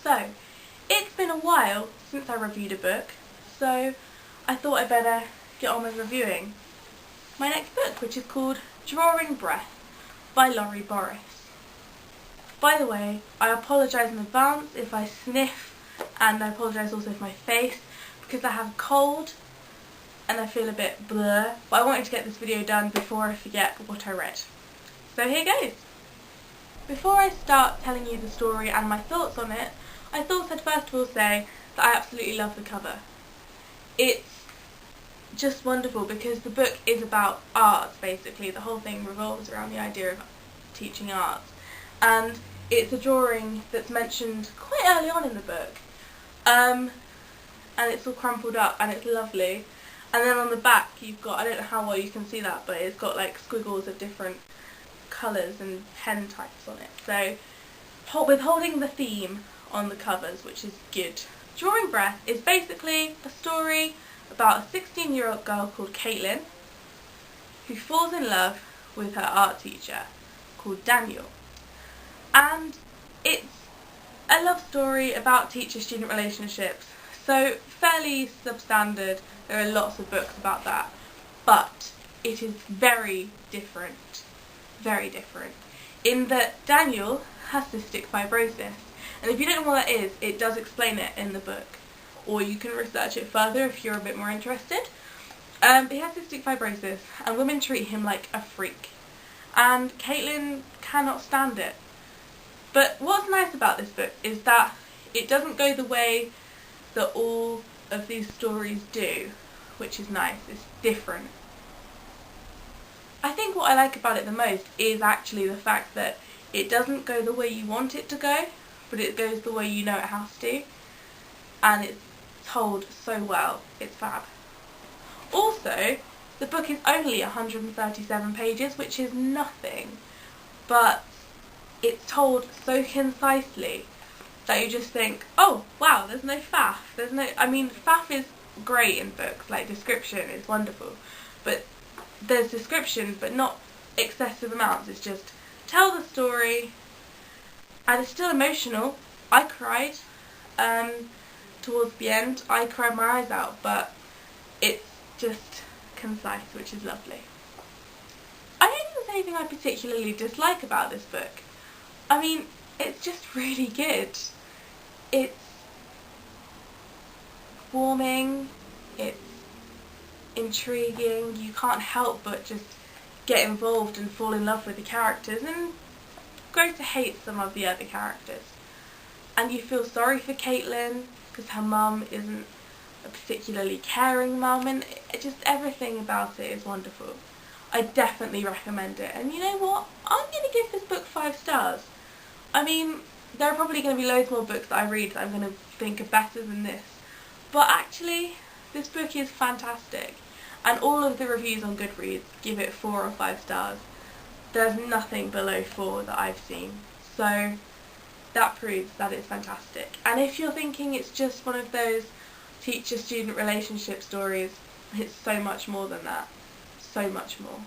So, it's been a while since I reviewed a book, so I thought I'd better get on with reviewing my next book, which is called Drawing Breath by Laurie Boris. By the way, I apologise in advance if I sniff, and I apologise also for my face, because I have a cold and I feel a bit blur, but I wanted to get this video done before I forget what I read. So here goes. Before I start telling you the story and my thoughts on it, I thought I'd first of all say that I absolutely love the cover. It's just wonderful because the book is about art, basically. The whole thing revolves around the idea of teaching art. And it's a drawing that's mentioned quite early on in the book. And it's all crumpled up and it's lovely. And then on the back you've got, I don't know how well you can see that, but it's got like squiggles of different colours and pen types on it. So withholding the theme on the covers, which is good. Drawing Breath is basically a story about a 16-year-old girl called Caitlin who falls in love with her art teacher called Daniel. And it's a love story about teacher-student relationships, so fairly substandard. There are lots of books about that, but it is very different in that Daniel has cystic fibrosis. And if you don't know what that is, it does explain it in the book, or you can research it further if you're a bit more interested. He has cystic fibrosis and women treat him like a freak, and Caitlin cannot stand it. But what's nice about this book is that it doesn't go the way that all of these stories do, which is nice. It's different. I think what I like about it the most is actually the fact that it doesn't go the way you want it to go, but it goes the way you know it has to, and it's told so well. It's fab. Also, the book is only 137 pages, which is nothing, but it's told so concisely that you just think, oh wow, there's no faff. I mean, faff is great in books, like description is wonderful, but there's description but not excessive amounts. It's just tell the story, and it's still emotional. I cried towards the end. I cried my eyes out, but it's just concise, which is lovely. I don't think there's anything I particularly dislike about this book. I mean, it's just really good. It's warming, it's intriguing, you can't help but just get involved and fall in love with the characters and grow to hate some of the other characters. And you feel sorry for Caitlin because her mum isn't a particularly caring mum, and just everything about it is wonderful. I definitely recommend it, and you know what? I'm going to give this book 5 stars. I mean, there are probably going to be loads more books that I read that I'm going to think are better than this, but actually this book is fantastic, and all of the reviews on Goodreads give it 4 or 5 stars. There's nothing below 4 that I've seen, so that proves that it's fantastic. And if you're thinking it's just one of those teacher-student relationship stories, it's so much more than that. So much more.